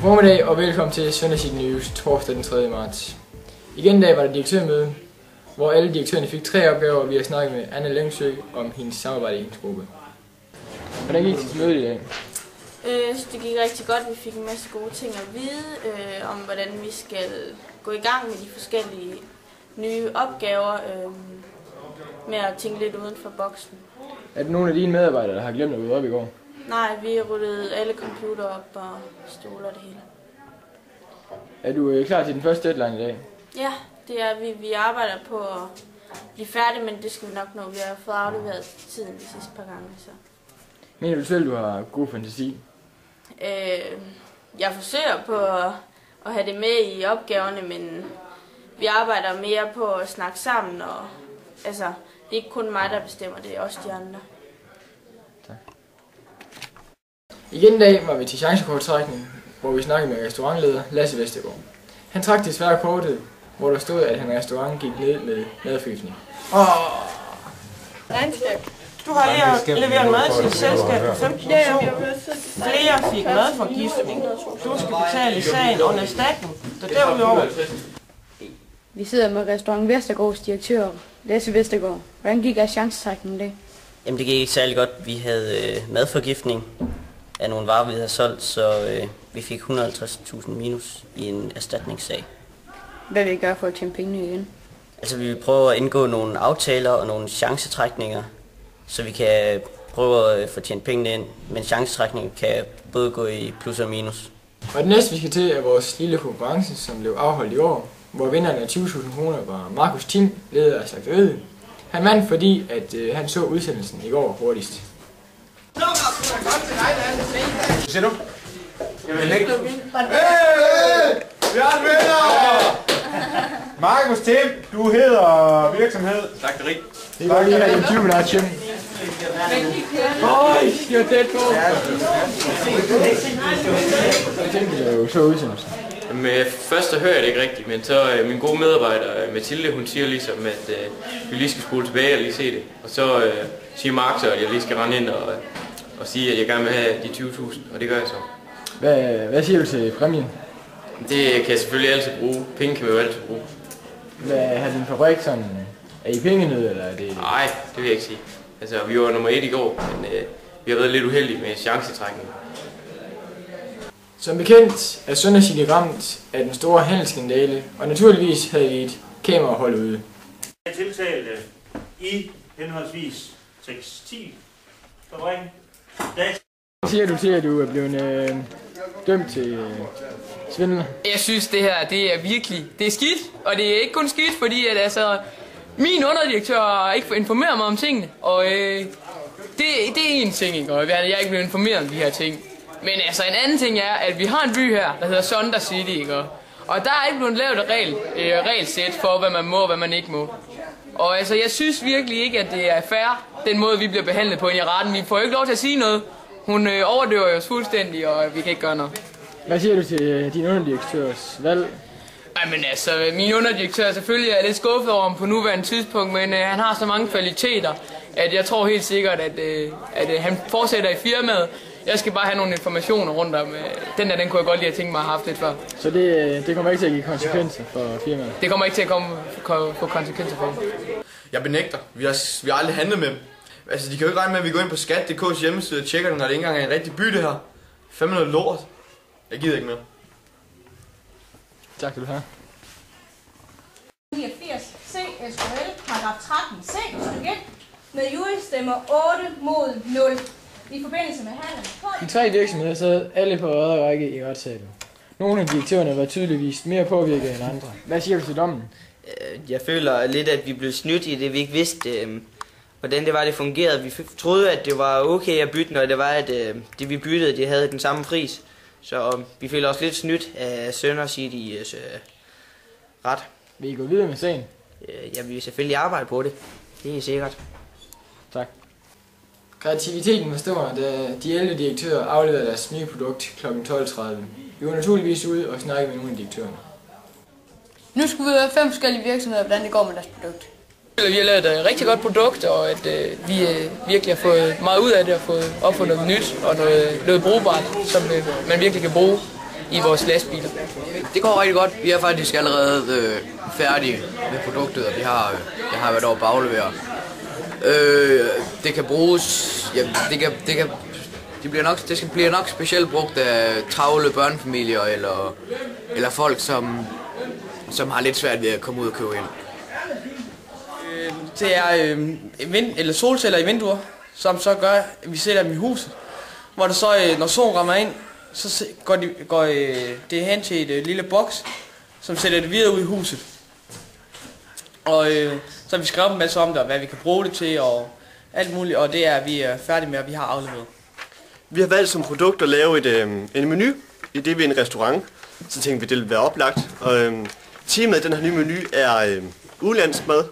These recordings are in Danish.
Godmorgen og velkommen til Sønderjyske News torsdag den 3. marts. Igen i dag var der direktørmøde, hvor alle direktørerne fik 3 opgaver, og vi har snakket med Anna Lengsø om hendes samarbejde i hendes gruppe. Hvordan gik det møde i dag? Det gik rigtig godt. Vi fik en masse gode ting at vide om, hvordan vi skal gå i gang med de forskellige nye opgaver med at tænke lidt uden for boksen. Er der nogle af dine medarbejdere, der har glemt at rydde op i går? Nej, vi rullede alle computere op og stoler det hele. Er du klar til den første deadline i dag? Ja, det er vi. Vi arbejder på at blive færdige, men det skal vi nok nå. Vi har fået afleveret tiden de sidste par gange. Så. Mener du selv, du har god fantasi? Jeg forsøger på at have det med i opgaverne, men vi arbejder mere på at snakke sammen. Og, altså, det er ikke kun mig, der bestemmer, det er også de andre. Tak. Igen i dag var vi til chancekorttrækning, hvor vi snakkede med restaurantleder Lasse Vestergaard. Han trak desværre kortet, hvor der stod, at hans restaurant gik ned med madforgiftning. Du har lige leveret mad til et selskab på 15 personer. Flere fik madforgiftning. Du skal betale sagen og en erstatning. Så derudover... Vi sidder med restaurant Vestergaards direktør, Lasse Vestergaard. Hvordan gik jeres chancetrækning det? Jamen det gik ikke særlig godt. Vi havde madforgiftning af nogle varer, vi havde solgt, så vi fik 150.000 minus i en erstatningssag. Hvad vil I gøre for at tjene pengene igen? Altså vi vil prøve at indgå nogle aftaler og nogle chancetrækninger, så vi kan prøve at få tjent pengene ind, men chancetrækningen kan både gå i plus og minus. Og det næste vi skal til er vores lille konkurrence, som blev afholdt i år, hvor vinderen af 20.000 kroner var Markus Tim, leder af slagteriet. Han vandt, fordi at han så udsendelsen i går hurtigst. Hvad siger du? Jeg vil ikke. Vi har en vinder! Markus Tim, du hedder virksomhed Slagteri. Det var lige en 20 minutter, Tim. Øj, det var tæt på. Jeg tænkte, at du så udsendelsen. Først så hører jeg det ikke rigtigt, men så min gode medarbejder Mathilde, hun siger ligesom, at vi lige skal spole tilbage og lige se det. Og så siger Mark så, at jeg lige skal rende ind og sige, at jeg gerne vil have de 20.000, og det gør jeg så. Hvad siger du til præmien? Det kan jeg selvfølgelig altid bruge. Penge kan vi jo altid bruge. Hvad har din fabrik sådan? Er I pengenød, eller er det? Nej, det vil jeg ikke sige. Altså, vi var nummer 1 i går, men vi har været lidt uheldige med chancetrækningen. Som bekendt er Sønderjyske ramt af den store handelsskandale, og naturligvis havde vi et kamerahold ude. Tiltalte i henholdsvis tekstilfabrikken. Hvad siger du til, at du er blevet dømt til svindel? Jeg synes, det her det er virkelig det er skidt, og det er ikke kun skidt, fordi at, altså, min underdirektør har ikke informeret mig om tingene, og det er en ting, ikke? Og jeg er ikke blevet informeret om de her ting. Men altså en anden ting er, at vi har en by her, der hedder Sonder City, ikke? Og der er ikke blevet lavet et regelsæt for, hvad man må og hvad man ikke må. Og altså, jeg synes virkelig ikke, at det er fair, den måde, vi bliver behandlet på i retten. Vi får jo ikke lov til at sige noget. Hun overdøver os fuldstændig, og vi kan ikke gøre noget. Hvad siger du til din underdirektørs valg? Jamen altså, min underdirektør selvfølgelig er lidt skuffet over ham på nuværende tidspunkt, men han har så mange kvaliteter, at jeg tror helt sikkert, at han fortsætter i firmaet. Jeg skal bare have nogle informationer rundt om. Den kunne jeg godt lige have tænkt mig at have haft lidt før. Så det kommer ikke til at give konsekvenser for firmaet? Det kommer ikke til at få konsekvenser for. Jeg benægter. Vi har aldrig handlet med dem. Altså, de kan jo ikke regne med, at vi går ind på skat.dk's hjemmeside og tjekker den, når det ikke engang er en rigtig by, det her. Fandme noget lort. Jeg gider ikke mere. Tak skal du have. 89 C SKL, paragraf 13 C, stykke 1, med jurystemmer 8 mod 0. I forbindelse med handlen. De 3 virksomheder sad alle på øje række i retssalen. Nogle af direktørerne var tydeligvis mere påvirket end andre. Hvad siger du til dommen? Jeg føler lidt, at vi blev snydt i det, vi ikke vidste, hvordan det var, det fungerede. Vi troede, at det var okay at bytte, når det var, at det vi byttede, det havde den samme pris. Så vi føler os lidt snydt af Sønderjyskes ret. Vil I gå videre med sagen? Jeg vil selvfølgelig arbejde på det. Det er sikkert. Tak. Kreativiteten var stor, da de 11 direktører afleverede deres nye produkt kl. 12.30. Vi var naturligvis ude og snakke med nogle af direktørerne. Nu skal vi ud af 5 forskellige virksomheder, hvordan det går med deres produkt. Vi har lavet et rigtig godt produkt, og at vi virkelig har fået meget ud af det og fået opfundet noget nyt og noget brugbart, som man virkelig kan bruge. i vores lastbiler. Det går rigtig godt. Vi er faktisk allerede færdige med produktet, og jeg har været over baglevere. Det kan bruges, ja, det bliver nok specielt brugt af travle børnefamilier eller folk, som har lidt svært ved at komme ud og købe ind. Det er solceller i vinduer, som så gør, at vi sætter dem i huset. Hvor det så, når solen rammer ind, så går det hen til et lille boks, som sætter det videre ud i huset. Og så har vi skrevet en masse om det, og hvad vi kan bruge det til, og alt muligt, og det er vi færdige med, og vi har afleveret. Vi har valgt som produkt at lave en menu, i det vi er en restaurant, så tænkte vi, det ville være oplagt. Og temaet i den her nye menu er udenlandsk mad,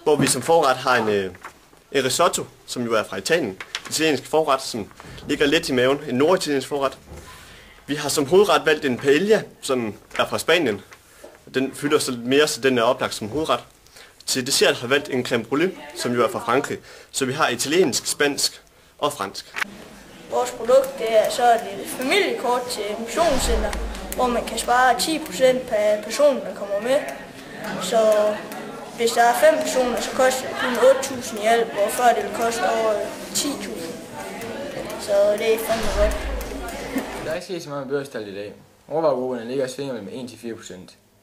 hvor vi som forret har en risotto, som jo er fra Italien, italiensk forret, som ligger let i maven, en norditaliensk forret. Vi har som hovedret valgt en paella, som er fra Spanien. Den fylder så lidt mere, så den er oplagt som hovedret. Til dessert har vi valgt en crème brûlée, som jo er fra Frankrig, så vi har italiensk, spansk og fransk. Vores produkt er så et familiekort til motionscenter, hvor man kan spare 10% per person, der kommer med. Så hvis der er 5 personer, så koster det kun 8.000 i alt, hvor før det vil koste over 10.000. Så det er fandme godt. Der er ikke sket så meget med børstallet i dag. Råvaregrupperne ligger og svinger mellem 1-4%.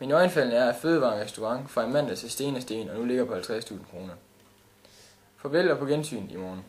Min øjenfaldende er, at fødevare restaurant fra i mandags er sten og nu ligger på 50.000 kroner. Farvel og på gensyn i morgen.